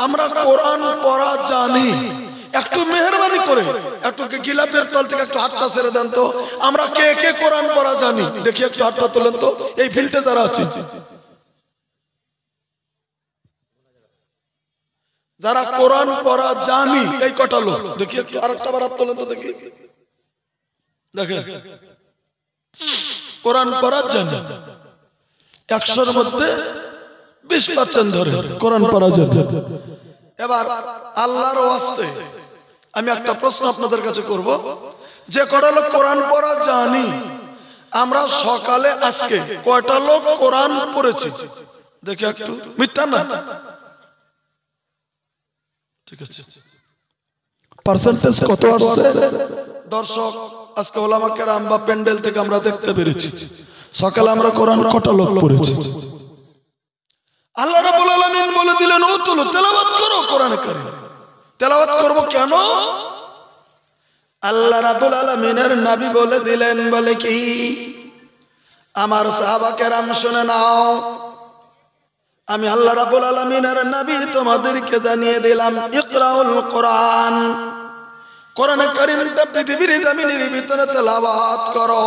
আমরা কোরআন পড়া জানি, একটু মেহরবানি করে একটু গিলাপের তল থেকে একটু হাতটা ছেড়ে দেন তো। আমরা কে কে কোরআন পড়া জানি দেখি, একটু হাতটা তোলেন তো। এই ফিল্ডে যারা আছে, যারা কোরআন পড়া জানি এই কটা লোক দেখি, একটু আরেকটা বার হাত তোলেন তো দেখি। দেখেন কোরআন পড়া জানি 100-র মধ্যে 20% ধরে কোরআন পড়া জানি। এবার আল্লাহর ওয়াস্তে আমি একটা প্রশ্ন আপনাদের কাছে করব, যে কটা লোক কোরআন পড়া জানি আমরা সকালে আজকে কয়টা লোক কোরআন পড়েছি দেখি একটু? মিথ্যা না, ঠিক আছে। পার্সেন্টেজ কত আসছে দর্শক? আজকে ওলামা কেরাম বা প্যান্ডেল থেকে আমরা দেখতে পেরেছি সকালে আমরা কোরআন কটা লোক পড়েছি। আল্লাহ রাব্বুল আলামিন বলে দিলেন উতুলু, তেলাওয়াত করো কোরআন কারীম। তেলাওয়াত করব কেন? আল্লাহ রাব্বুল আলামিনের নবী বলে দিলেন, বলে কি, আমার সাহাবা কেরাম শুনে নাও, আমি আল্লাহ রাব্বুল আলামিনের নবী তোমাদেরকে জানিয়ে দিলাম ইকরাউল কোরআন, কোরআন কারীমটা পৃথিবীর জমিনের ভিতরে তেলাওয়াত করো,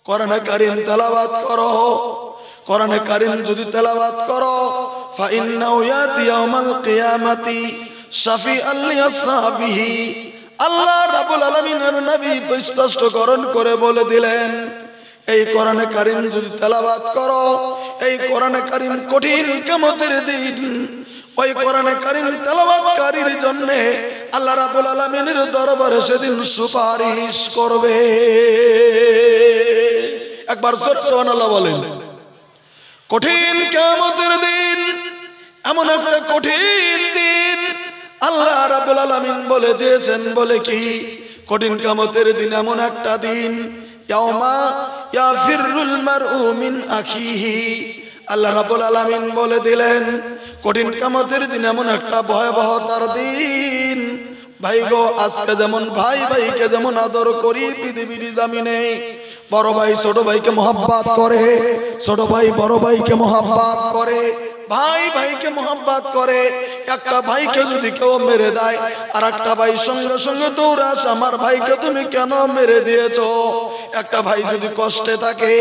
কোরআন কারীম তেলাওয়াত করো। কোরআন কারীম যদি তেলাওয়াত করো ফাইন্নাহু ইয়াতি ইয়াউমাল কিয়ামাতি শাফিআন লিআসহাবিহি, আল্লাহ রাব্বুল আলামিনের নবী স্পষ্টকরণ করে বলে দিলেন, এই কোরআন কারীম যদি তেলাওয়াত করো, এই কোরআন কারীম কঠিন কিয়ামতের দিন ওই কোরআন কারীম তেলাওয়াতকারীর জন্য আল্লাহ রাব্বুল আলামিনের দরবারে সেদিন সুপারিশ করবে। একবার জোরে সুবহানাল্লাহ বলেন। কঠিন কিয়ামতের দিন, এমন একটা কঠিন দিন আল্লাহ রাব্বুল আলামিন বলে দিয়েছেন, বলে কি, কঠিন কিয়ামতের দিন এমন একটা দিন ইয়াউমা ইয়াফিরুল মারউ মিন আখিহি, আল্লাহ রাব্বুল আলামিন বলে দিলেন কঠিন কিয়ামতের দিন এমন একটা ভয়াবহতার দিন। ভাই গো, আজকে যেমন ভাই ভাইকে যেমন আদর করি পৃথিবীর জমিনে, বড় ভাই ছোট ভাইকে মহব্বত করে, ছোট ভাই বড় ভাইকে মহব্বত করে, ভাই ভাইকে মহব্বত করে, একটা ভাইকে যদি কেউ মেরে দেয় আর একটা ভাই সঙ্গে সঙ্গে দৌড়াস, আমার ভাইকে তুমি কেন মেরে দিয়েছো? একটা ভাই যদি কষ্টে থাকে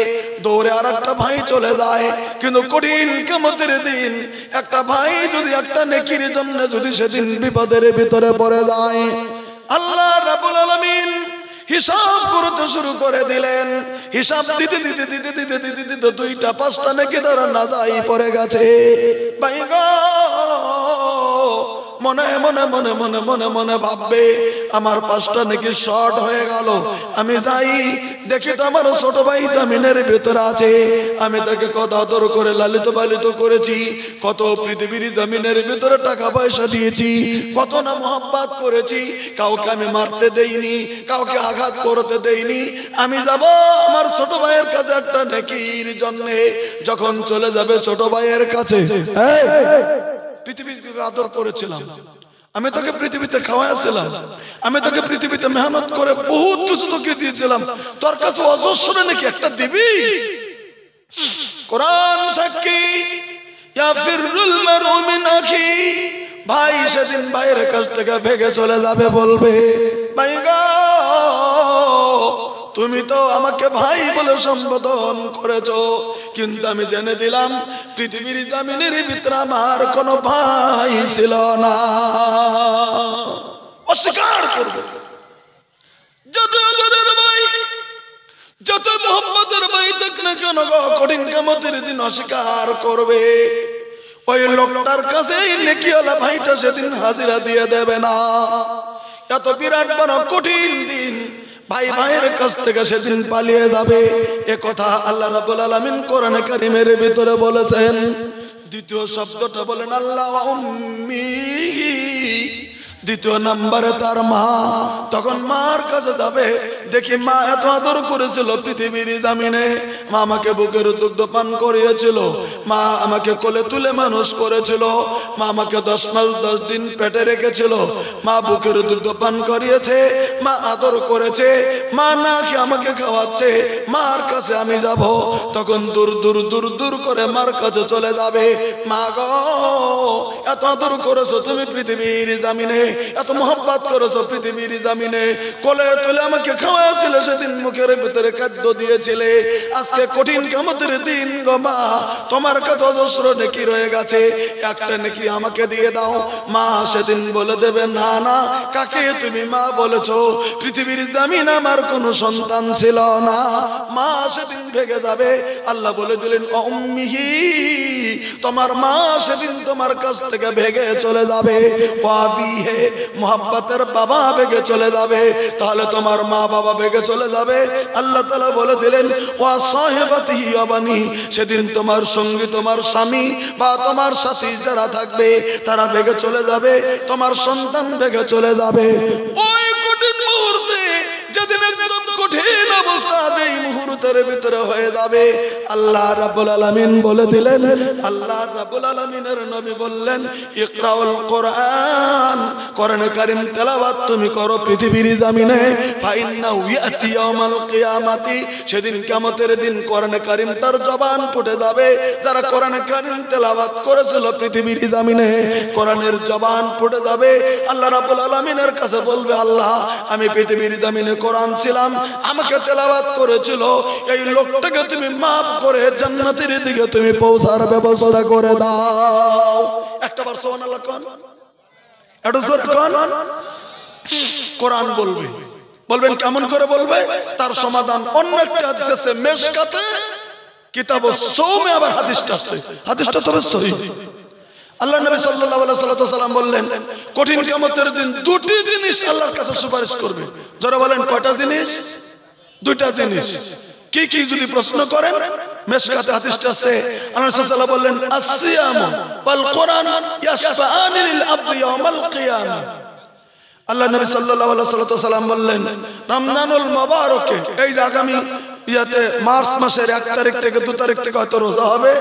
দৌড়ে আর একটা ভাই চলে যায়, কিন্তু কঠিন কিয়ামতের দিন একটা ভাই যদি একটা নেকির জন্য যদি সেদিন বিপদের ভিতরে পড়ে যায়, আল্লাহ রাব্বুল আলামিন হিসাব করতে শুরু করে দিলেন। হিসাব দিতে দিতে দিতে দিতে দিতে দিতে 2টা 5টা নাকি তারা নাজাই পড়ে গেছে। ভাই গো, মনে মনে মনে মনে মনে মনে ভাববে আমার 5টা নাকি শর্ট হয়ে গেল, আমি যাই দেখি তো আমার ছোট ভাই জমিনের ভিতরে আছে, আমি তাকে কত আদর করে লালিত পালিত করেছি, কত পৃথিবীর জমিনের ভিতরে টাকা পয়সা দিয়েছি, কত না মহব্বত করেছি, কাউকে আমি মারতে দেইনি, কাউকে আঘাত করতে দেইনি, আমি যাব আমার ছোট ভাইয়ের কাছে একটা নেকির জন্য। যখন চলে যাবে ছোট ভাইয়ের কাছে, পৃথিবীতে আদর করেছিলাম, আমি তোকে পৃথিবীতে খাওয়াইছিলাম, আমি তোকে পৃথিবীতে মেহনত করে বহুত কিছু তোকে দিয়েছিলাম, তোর কাছে অজস্র নাকি একটা দিবি? কোরআন সাক্ষী, ইয়াফিরুল মারউ মিন আখি, ভাই সেদিন ভাইয়ের কাছ থেকে ভেগে চলে যাবে, বলবে ভাই গো, তুমি তো আমাকে ভাই বলে সম্বোধন করেছো, কিন্তু আমি জেনে দিলাম পৃথিবীর জমিনের ভিতরে আমার কোনো ভাই ছিল না। অস্বীকার করবে, যত আদরের ভাই, যত মোহাম্মতের ভাই থাক না কেন গো, কঠিন কিয়ামতের দিন অস্বীকার করবে। ওই লোকটার কাছে নেকিওয়ালা ভাইটা সেদিন হাজিরা দিয়ে দেবে না। এত বিরাট বড় কঠিন দিন, ভাই ভাইয়ের কাছ থেকে সেদিন পালিয়ে যাবে, এ কথা আল্লাহ রাব্বুল আলামিন কোরআনে কারীমের ভিতরে বলেছেন। দ্বিতীয় শব্দটা বলেন আল্লাহ উম্মি, দ্বিতীয় নম্বরে তার মা। তখন মার কাছে যাবে, দেখি মা এত আদর করেছিল পৃথিবীর জমিনে, মা আমাকে বুকের দুগ্ধ পান করিয়েছিল, মা আমাকে কোলে তুলে মানুষ করেছিল, মা আমাকে 10 মাস 10 দিন পেটে রেখেছিল, মা বুকের দুধ পান করিয়েছে, মা আদর করেছে, মা না খেয়ে আমাকে খাওয়াচ্ছে। মার কাছে আমি যাব, তখন দূর দূর দূর দূর করে মার কাছে চলে যাবে। মা গো, এত আদর করেছো তুমি পৃথিবীর জমিনে, এত মোহাব্বত করেছো পৃথিবীর জমিনে, কোলে তুলে আমাকে খাওয়াইছিলে, সেদিন মুখের ভিতরে খাদ্য দিয়েছিলে। আজকে কঠিন কিয়ামতের দিন গো মা, তোমার কাছে অজস্র নেকি রয়ে গেছে, একটা নেকি আমাকে দিয়ে দাও। মা সেদিন বলে দেবে, না না, কাকে তুমি মা বলেছো? পৃথিবীর জমিনে আমার কোনো সন্তান ছিল না। মা সেদিন ভেগে যাবে। আল্লাহ বলে দিলেন, উম্মিহি, তোমার মা সেদিন তোমার কাছ থেকে ভেগে চলে যাবে। ওয়াবিহে, মোহাব্বতের বাবা ভেগে চলে যাবে। তাহলে তোমার মা বাবা ভেগে চলে যাবে। আল্লাহ তাআলা বলে দিলেন, ওয়া সাহিবাতিহি ওয়াবানি, সেদিন তোমার সঙ্গী, তোমার স্বামী বা তোমার সাথী যারা থাকবে তারা ভেগে চলে যাবে, তোমার সন্তান ভেগে চলে যাবে। ওই কঠিন মুহূর্তে, যেদিন একদম কঠিন অবস্থা যেই মুহূর্তের ভিতরে হয়ে যাবে, আল্লাহ রাব্বুল আলামিন বলে দিলেন, আল্লাহ রাব্বুল আলামিনের নবী বললেন, ইকরাউল কোরআন, কোরআনে কারীম তেলাওয়াত তুমি করো পৃথিবীর জমিনে। ফাইন্নাহু ইয়াতি ইয়াউমাল কিয়ামাতি, সেদিন কিয়ামতের দিন কোরআনে কারীমটার জবান ফুটে যাবে। যারা কোরআনে কারীম তেলাওয়াত করেছিল পৃথিবীর জমিনে, কোরআনের জবান ফুটে যাবে। আল্লাহ রাব্বুল আলামিনের কাছে বলবে, আল্লাহ আমি পৃথিবীর জমিনে কোরআন ছিলাম, আমাকে তেলাওয়াত করেছিল, এই লোকটাকে তুমি মাফ করে জান্নাতের দিকে তুমি পৌঁছার ব্যবস্থা করে দাও। একটাবার সুবহানাল্লাহ কোন, এটা জোরে কোন। কোরআন বলবে, বলবেন কেমন করে বলবে? তার সমাধান অন্য একটা হাদিস আছে, মেশকাতে কিতাবুস সওমে আবার হাদিসটা আছে, হাদিসটা তবে সহিহ। আল্লাহ নবী সাল্লাল্লাহু আলাইহি সাল্লাম বললেন, কঠিন কিয়ামতের দিন দুটি জিনিস আল্লাহর কাছে সুপারিশ করবে। যারা বলেন কয়টা জিনিস? দুইটা জিনিস। কি কি যদি প্রশ্ন করেন, মেশকাতে হাদিসটা আছে, আল্লাহ সাল্লাল্লাহু বললেন, আসিয়াম ওয়াল কোরআন ইয়াশফাআনি লিল আবদি ইয়াউমাল কিয়ামা। আল্লাহ নবী সাল্লাল্লাহু আলাইহি সাল্লাম বললেন, রমজানুল মুবারকে, এই যে আগামী মার্চ মাসের 1 তারিখ থেকে 2 তারিখ থেকে হয়তো রোজা হবে,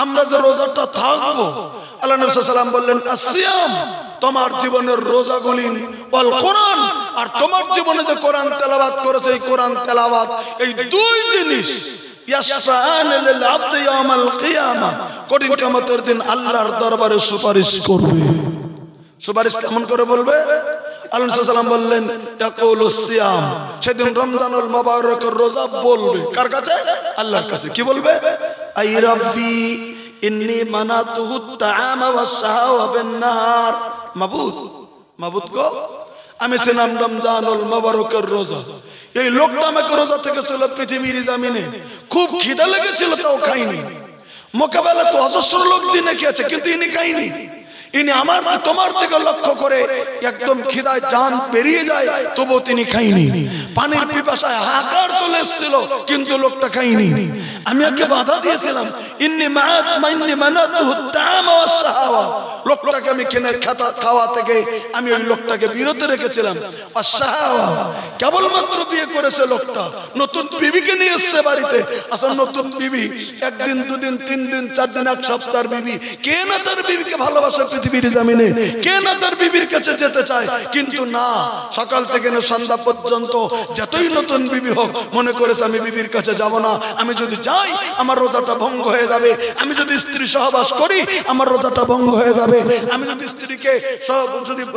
আমরা যে রোজাটা থাকবো, আল্লাহ নবী সাল্লাল্লাহু আলাইহি সাল্লাম বললেন, আসিয়াম, তোমার জীবনের রোজাগুলি, ওয়াল কোরআন, আর তোমার জীবনে যে কোরআন তেলাওয়াত করেছে এই কোরআন তেলাওয়াত, এই দুই জিনিস ইয়াশফাআন লিল আবদি ইয়াউমাল কিয়ামা, কঠিন কিয়ামতের দিন আল্লাহর দরবারে সুপারিশ করবে। সুপারিশ কেমন করে বলবে? আল্লাহ সাল্লাল্লাহু আলাইহি ওয়াসাল্লাম বললেন, ইয়াকুলুস সিয়াম, সেদিন রমজানুল মুবারকের রোজা বলবে কার কাছে? আল্লাহর কাছে। কি বলবে? আই রাব্বি ইন্নী মানাতুহুত তাআমা ওয়াস শাহাওয়া বিন নার, মাবুদ, মাবুদ গো, আমি ছিলাম রমজানুল মুবারকের রোজা, এই লোকটা আমাকে রোজা থেকে ছিল পৃথিবীর জমিনে, খুব খিদা লেগেছিল তাও খাইনি, মোকাবেলা তো অজস্র লোক দিনে খেয়েছে কিন্তু ইনি খাইনি। ইনি আমার তোমার দিকে লক্ষ্য করে একদম খিদায় জান বেরিয়ে যায়, তবুও তিনি খাইনি। পানির পিপাসায় হাহাকার চলে এসেছিল কিন্তু লোকটা খাইনি। আমি ওকে বাধা দিয়েছিলাম, ইন্নী মানাতুহু তাআমা ওয়াস শাহাওয়া, লোকটাকে আমি খাওয়া থেকে আমি ওই লোকটাকে বিরত রেখেছিলাম। ওয়াস শাহাওয়া, কেবলমাত্র বিয়ে করেছে লোকটা, নতুন বিবিকে নিয়ে এসেছে বাড়িতে। আসলে নতুন বিবি, একদিন দুদিন 3 দিন 4 দিন 1 সপ্তাহের বিবি, কে না তার বিবিকে ভালোবাসে পৃথিবীর জমিনে? কে না তার বিবির কাছে যেতে চায়? কিন্তু না, সকাল থেকে না সন্ধ্যা পর্যন্ত যতই নতুন বিবি হোক মনে করেছে আমি বিবির কাছে যাব না, আমি যদি যাই আমার রোজাটা ভঙ্গ হয়ে যাবে, আমি যদি স্ত্রী সহবাস করি আমার রোজাটা ভঙ্গ হয়ে যাবে, আমি যদি স্ত্রীকে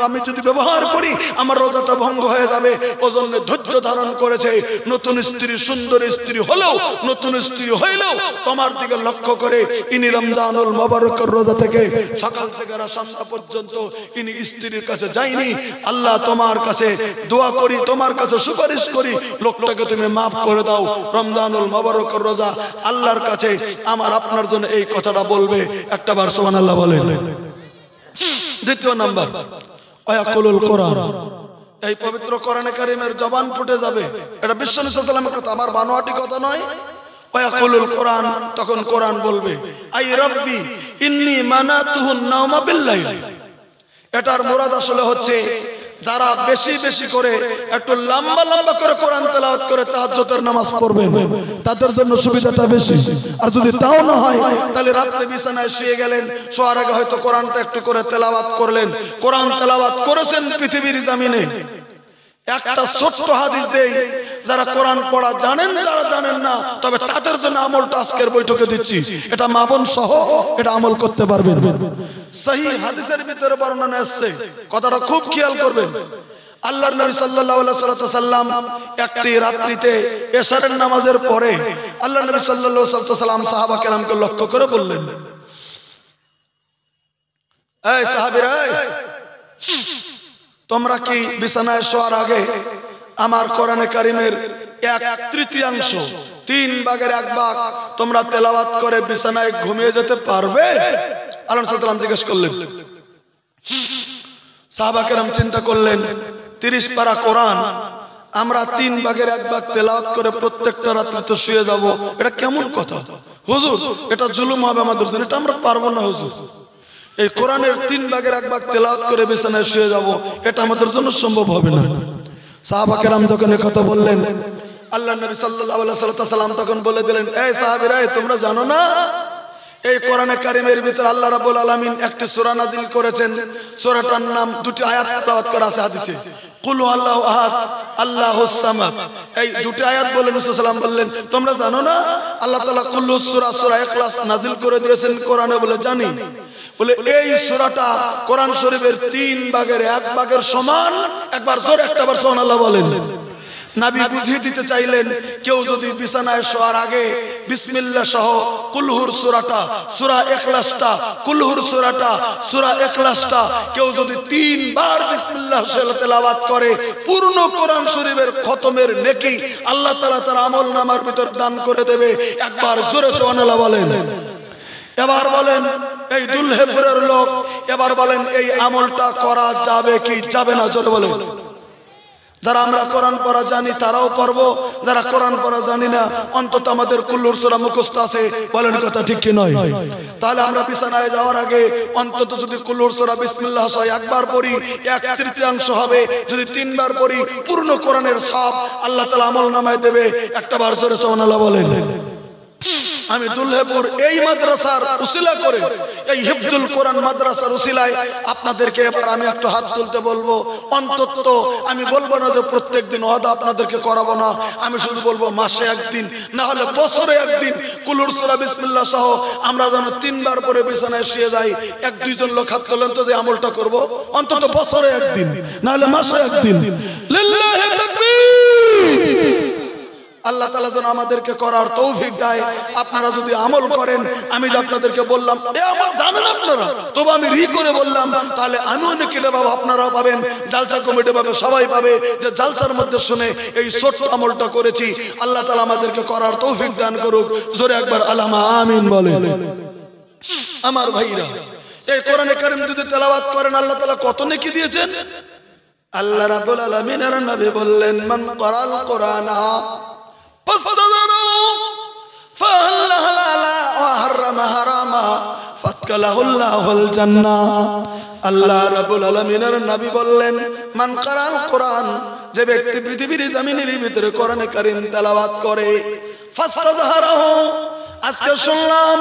আমি যদি ব্যবহার করি আমার রোজাটা ভঙ্গ হয়ে যাবে। ওজন্য ধৈর্য ধারণ করেছে। নতুন স্ত্রী, সুন্দর স্ত্রী হলেও, নতুন স্ত্রী হইলেও তোমার দিকে লক্ষ্য করে ইনি রমজানুল মুবারকের রোজা থেকে সকাল থেকে সন্ধ্যা পর্যন্ত ইনি স্ত্রীর কাছে যায়নি। আল্লাহ তোমার কাছে দোয়া করি, তোমার কাছে সুপারিশ করি, লোকটাকে তুমি মাফ করে দাও। রমজানুল মুবারকের রোজা আল্লাহর কাছে আমার আপনার জন্য এই কথাটা বলবে। একটা বার সুবহানাল্লাহ বলেন। দ্বিতীয় নাম্বার, আয়াকুলুল কোরআন, এই পবিত্র কোরআনে কারীমের জবান ফুটে যাবে। এটা বিশ্বনবী সাল্লাল্লাহু আলাইহি ওয়াসাল্লামের কথা, আমার বানোয়াটি কথা নয়। ওয়ায়াকুলুল কোরআন, তখন কোরআন বলবে, আই রাব্বি ইন্নী মানাতুহুন নাওমা বিল লাইল। এটার মুরাদ আসলে হচ্ছে যারা বেশি বেশি করে একটু লম্বা লম্বা করে কোরআন তেলাওয়াত করে তাহাজ্জুদের নামাজ পড়বেন তাদের জন্য সুবিধাটা বেশি। আর যদি তাও না হয় তাহলে রাতে বিছানায় শুয়ে গেলেন, শোয়ার আগে হয়তো কোরআনটা একটু করে তেলাওয়াত করলেন। কোরআন তেলাওয়াত করেছেন পৃথিবীর জমিনে। একটা ছোট্ট হাদিস দেই, যারা কোরআন পড়া জানেন, যারা জানেন না তবে তাদের জন্য আমলটা আজকের বৈঠকে দিচ্ছি। এটা মা বোন সহ এটা আমল করতে পারবেন। সহিহ হাদিসের ভিতরে বর্ণনা আছে, কথাটা খুব খেয়াল করবেন। আল্লাহর নবী সাল্লাল্লাহু আলাইহি ওয়াসাল্লাম একটি রাত্রিতে এশারের নামাজের পরে আল্লাহর নবী সাল্লাল্লাহু আলাইহি ওয়াসাল্লাম সাহাবা কেরামকে লক্ষ্য করে বললেন, এই সাহাবীরা, তোমরা কি বিছানায় শোয়ার আগে আমার কোরআনে কারিমের 1/3 3 ভাগের 1 ভাগ তোমরা তেলাওয়াত করে বিছানায় ঘুমিয়ে যেতে পারবে? আল্লাহ রাসূল সাল্লাল্লাহু জিজ্ঞেস করলেন। সাহাবা কেরাম চিন্তা করলেন, 30 পারা কোরআন আমরা 3 ভাগের 1 ভাগ তেলাওয়াত করে প্রত্যেকটা রাত্রে তো শুয়ে যাব, এটা কেমন কথা হুজুর? এটা জুলুম হবে আমাদের জন্য, এটা আমরা পারবো না হুজুর। এই কোরআনের 3 ভাগের 1 ভাগ তেলাওয়াত করে বিছানায় শুয়ে যাব, এটা আমাদের জন্য সম্ভব হবে না। সাহাবা কেরাম যখন এই কথা বললেন, আল্লাহ নবী সাল্লাল্লাহু আলাইহি ওয়াসাল্লাম তখন বলে দিলেন, এই সাহাবীরা, তোমরা জানো না এই কোরআনে কারিমের ভিতরে আল্লাহ রাব্বুল আলামিন একটি সূরা নাযিল করেছেন। সূরাটার নাম 2টি আয়াত তেলাওয়াত করা আছে হাদিসে, কুল হুয়াল্লাহু আহাদ আল্লাহুস সামাদ। এই 2টি আয়াত বলে রাসূল সাল্লাল্লাহু আলাইহি ওয়াসাল্লাম বললেন, তোমরা জানো না আল্লাহ তাআলা কুল্লু সূরা ইখলাস নাযিল করে দিয়েছেন কোরআনে? বলে জানি। বলে এই সূরাটা কোরআন শরীফের 3 ভাগের 1 ভাগের সমান। একবার জোরে একটাবার সুবহানাল্লাহ বলেন। নবী বুঝিয়ে দিতে চাইলেন, কেউ যদি বিছানায় শোয়ার আগে বিসমিল্লাহ সহ কুলহুর সূরাটা, সূরা ইখলাসটা, কুলহুর সূরাটা, সূরা ইখলাসটা কেউ যদি 3 বার বিসমিল্লাহ সহ তেলাওয়াত করে, পূর্ণ কোরআন শরীফের খতমের নেকি আল্লাহ তাআলা তার আমলনামার ভিতর দান করে দেবে। একবার জোরে সুবহানাল্লাহ বলেন। এবার বলেন এই দুলহেপুরের লোক, এবার বলেন এই আমলটা করা যাবে কি যাবে না? জোরে বলেন। যারা আমরা কোরআন পড়া জানি তারাও পড়বো, যারা কোরআন পড়া জানি না অন্তত আমাদের কুল্লুর সূরা মুখস্থ আছে। বলেন কথা ঠিক কি নয়? তাহলে আমরা বিছানায় যাওয়ার আগে অন্তত যদি কুল্লুর সূরা বিসমিল্লাহ সহ 1 বার পড়ি 1/3 হবে, যদি 3 বার পড়ি পূর্ণ কোরআনের সব আল্লাহ তাআলা আমলনামায় দেবে। একটা বার জোরে সুবহানাল্লাহ বলেন। আমি দুলহেপুর এই মাদ্রাসার উসিলা করে, এই হিফজুল কোরআন মাদ্রাসার উসিলায় আপনাদেরকে এবার আমি একটু হাত তুলতে বলবো। অন্তত আমি বলবো না যে প্রত্যেকদিন ওয়াদা আপনাদেরকে করাবো না, আমি শুধু বলবো মাসে 1 দিন, না হলে বছরে 1 দিন কুলুর সূরা বিসমিল্লাহ সহ আমরা যেন 3 বার পরে বিছানায় শুয়ে যাই। 1-2 জন লোক হাত তোলেন তো যে আমলটা করব। অন্তত বছরে 1 দিন, না হলে মাসে 1 দিন। লিল্লাহি তাকবীর। আল্লাহ তাআলা যেন আমাদেরকে করার তৌফিক দেয়। আপনারা যদি আমল করেন, আমি যে আপনাদেরকে বললাম এ আমল জানেন আপনারা, তবে আমি করে বললাম, তাহলে আমিও নাকি পাবো, আপনারাও পাবেন, জালসা কমিটি পাবে, সবাই পাবে যে জালসার মধ্যে শুনে এই ছোট্ট আমলটা করেছি। আল্লাহ তাআলা আমাদেরকে করার তৌফিক দান করুক। জোরে একবার আল্লাহুম্মা আমিন বলেন। আমার ভাইরা, এই কোরআনে কারীম যদি তেলাওয়াত করেন আল্লাহ তাআলা কত নেকি দিয়েছেন। আল্লাহ রাব্বুল আলামিনের নবী বললেন, মান ক্বারাল কুরআনা فاستظهروا فهل حلالا وحرم حراما فادخله الله الجنة। আল্লাহ রাব্বুল আলামিনের নবী বললেন, মান ক্বারাল কুরআন, যে ব্যক্তি পৃথিবীর জমিনের ভিতরে কোরআনে কারীম তেলাওয়াত করে, ফাস্তাযহারাহু, আজকে শুনলাম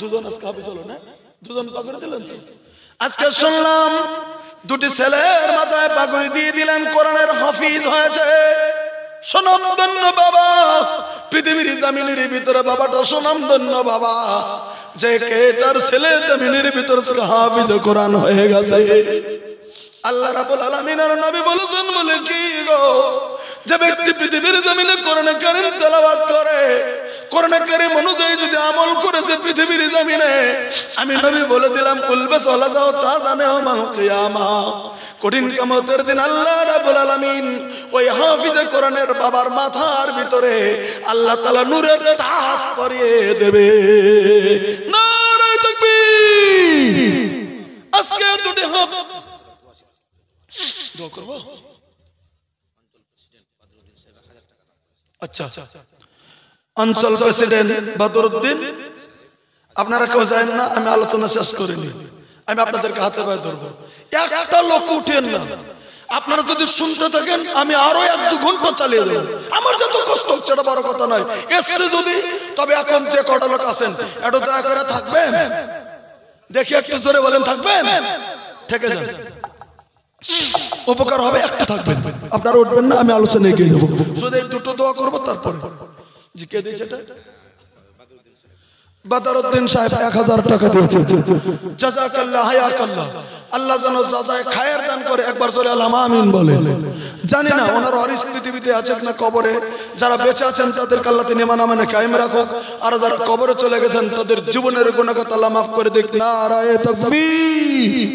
দুজন আজকে হাফেজ হলো না, দুজন পাগড়ি দিলেন তো। আজকে শুনলাম 2টি ছেলের মাথায় পাগড়ি দিয়ে দিলেন, কোরআনের হাফেজ হয়েছে। সুনামধন্য বাবা, পৃথিবীর জমিনের ভিতরে বাবাটা সুনামধন্য বাবা, যে কে তার ছেলে জমিনের ভিতরে হাফেজ কোরআন হয়ে গেছে। আল্লাহ রাব্বুল আলামিনের নবী বলেছেন, বলে কি গো, যে ব্যক্তি পৃথিবীর জমিনে কোরআনে কারীম তেলাওয়াত করে, কোরআনে কারীম অনুযায়ী যদি আমল করেছে পৃথিবীর জমিনে, আমি নবী বলে দিলাম কুলবে চলা যাও তা জানে মাল কিয়ামা, কঠিন কিয়ামতের দিন আল্লাহ রাব্বুল আলামিন ওই হাফিজে কোরআনের বাবার মাথার ভিতরে আল্লাহ তাআলা নূরের তাজ পরিয়ে দেবে। নারে তাকবীর। আজকে 2টি হাফেজ দোয়া করব। আচ্ছা, অঞ্চল প্রেসিডেন্ট বদরউদ্দিন, আপনারা কেউ জানেন না, আমি আলোচনা শেষ করিনি, আমি আপনাদেরকে হাতে পায়ে ধরবো। একটা লোক উঠেন না, আপনারা যদি শুনতে থাকেন আমি আরো 1-2 ঘন্টা চালিয়ে দেব। আমার যত কষ্ট হচ্ছে এটা বড় কথা নয়, এসছে যদি তবে এখন যে কটা লোক আছেন একটু দয়া করে থাকবেন, দেখি একটু জোরে বলেন থাকবেন, থেকে যান, উপকার হবে। একটা থাকবেন, আপনারা উঠবেন না, আমি আলোচনা এগিয়ে যাবো। শুধু এই দুটো দোয়া করবো তারপরে। জি কে দিয়েছে এটা? বাদরউদ্দিন সাহেব 1000 টাকা দিয়েছেন। জাযাকাল্লাহ হায়াকাল্লাহ, আল্লাহ যেন জাযায়ে খায়ের দান করে। একবার জোরে আল্লাহুম্মা আমিন বলে। জানি না ওনার ওয়ারিস পৃথিবীতে আছে না কবরে, যারা বেঁচে আছেন তাদেরকে আল্লাহ তিনি ইমান আমানে কায়েম রাখুক, আর যারা কবরে চলে গেছেন তাদের জীবনের গুনাহগাত আল্লাহ মাফ করে দিক। নারায়ে তাকবীর।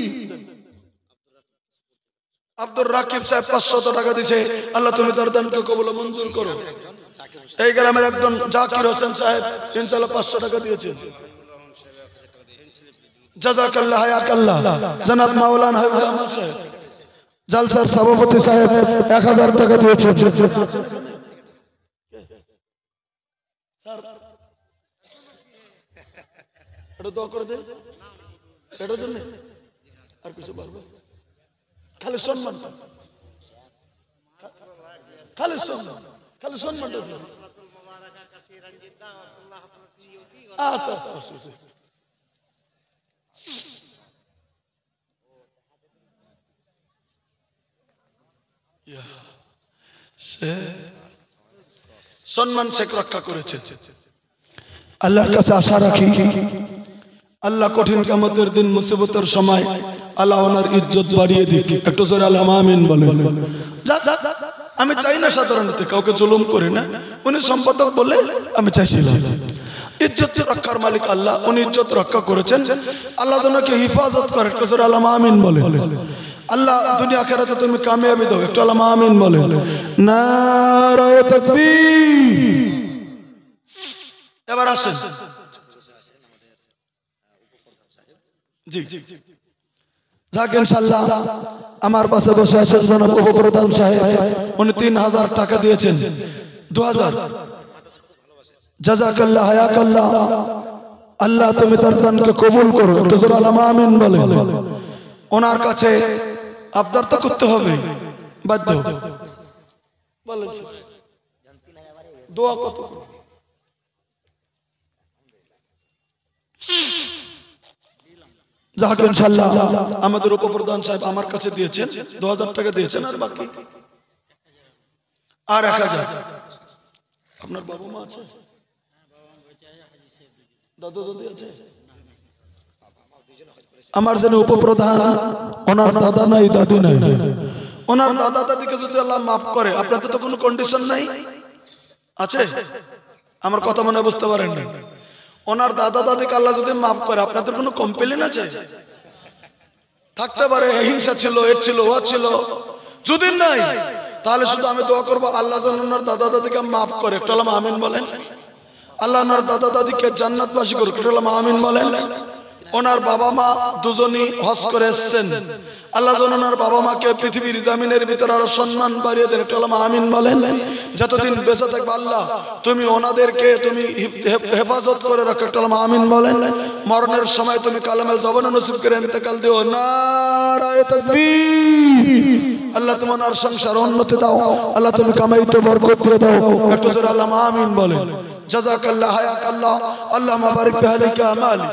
আব্দুর রাকিব সাহেব 500 টাকা দিয়েছে, আল্লাহ তুমি তার দানকে কবুল মঞ্জুর করো। এই গ্রামের একজন জাকির হোসেন সাহেব ইনশাআল্লাহ 500 টাকা দিয়েছেন। জাযাকাল্লাহ হায়াকাল্লাহ। জনাব মাওলানা হাবিবুল্লাহ সাহেব জালসার সভাপতি সাহেব 1000 টাকা দিয়েছেন। এটা দোয়া করে দেন, এটার জন্য আর কিছু বলবো? খালি সম্মান, খালি সম্মান, খালি সম্মানটা। আচ্ছা আচ্ছা সম্মান শেখ রক্ষা করেছে। আল্লাহর কাছে আশা রাখি আল্লাহ কঠিন কিয়ামতের দিন মুসিবতের সময় আল্লাহ ওনার ইজ্জত বাড়িয়ে দিক। একটু জোরে আল্লাহুম্মা আমিন বলেন। আমি চাই না সাধারণত কাউকে জুলুম করে না, উনি সম্পাদক বলে আমি চাইছিলাম। ইজ্জত রক্ষার মালিক আল্লাহ, উনি ইজ্জত রক্ষা করেছেন। আল্লাহ যেনকে হিফাজত করে। একটু জোরে আল্লাহুম্মা আমিন বলেন। আল্লাহ দুনিয়া আখিরাতে তুমি কামিয়াবি দাও। একটু আল্লাহুম্মা আমিন বলেন। নারায়ে তাকবীর। এবার আসেন। জি যাক ইনশাআল্লাহ আমার পাশে বসে আছেন জনাব উপপ্রধান সাহেব, উনি 3000 টাকা দিয়েছেন। 2000। জাযাকাল্লাহ হায়াকাল্লাহ, আল্লাহ তুমি তার দানকে কবুল করো। একটু জোরে আল্লাহুম্মা আমিন বলেন। ওনার কাছে আবদার তো করতে হবে, বাধ্য বলেন দোয়া কত? যাক ইনশাআল্লাহ আমাদের উপপ্রধান সাহেব আমার কাছে দিয়েছেন 2000 টাকা দিয়েছেন, আর বাকি আর 1000। আপনার বাবা মা আছে? দাদা দাদি আছে? আমার যেন উপপ্রধান, ওনার দাদা নাই দাদি নাই, ওনার দাদা দাদিকে যদি আল্লাহ মাফ করে, আপনাদের তো কোনো কন্ডিশন নাই আছে? আমার কথা মনে বুঝতে পারেন না? ওনার দাদা দাদিকে আল্লাহ যদি মাফ করে, আপনাদের কোনো কমপ্লেইন আছে? থাকতে পারে হিংসা ছিল, এর ছিল, ও ছিল। যদি নাই তাহলে শুধু আমি দোয়া করবো আল্লাহ যেন ওনার দাদা দাদিকে মাফ করে। একটু আল্লাহুম্মা আমিন বলেন। আল্লাহ ওনার দাদা দাদিকে জান্নাতবাসী করুক। একটু আল্লাহুম্মা আমিন বলেন। ওনার বাবা মা দুজনই হজ করে এসেছেন, আল্লাহ যেন ওনার বাবা মাকে পৃথিবীর জামিনের ভিতরে আরো সম্মান বাড়িয়ে দেন। একটু আল্লাহুম্মা আমিন বলেন। যতদিন বেঁচে থাকবে আল্লাহ তুমি ওনাদেরকে তুমি হেফাজত করে রাখো। একটু আল্লাহুম্মা আমিন বলেন। মরণের সময় তুমি কালেমা জবান নসিব করে ইন্তেকাল দিও। নারায়ে তাকবীর। আল্লাহ তুমি ওনার সংসার উন্নতি দাও, আল্লাহ তুমি কামাইতে বরকত দিয়ে দাও। একটু জোরে আল্লাহুম্মা আমিন বলেন। জাযাকাল্লাহ হায়াকাল্লাহ, আল্লাহুম্মা বারিক ফি আহলিকা আমালি।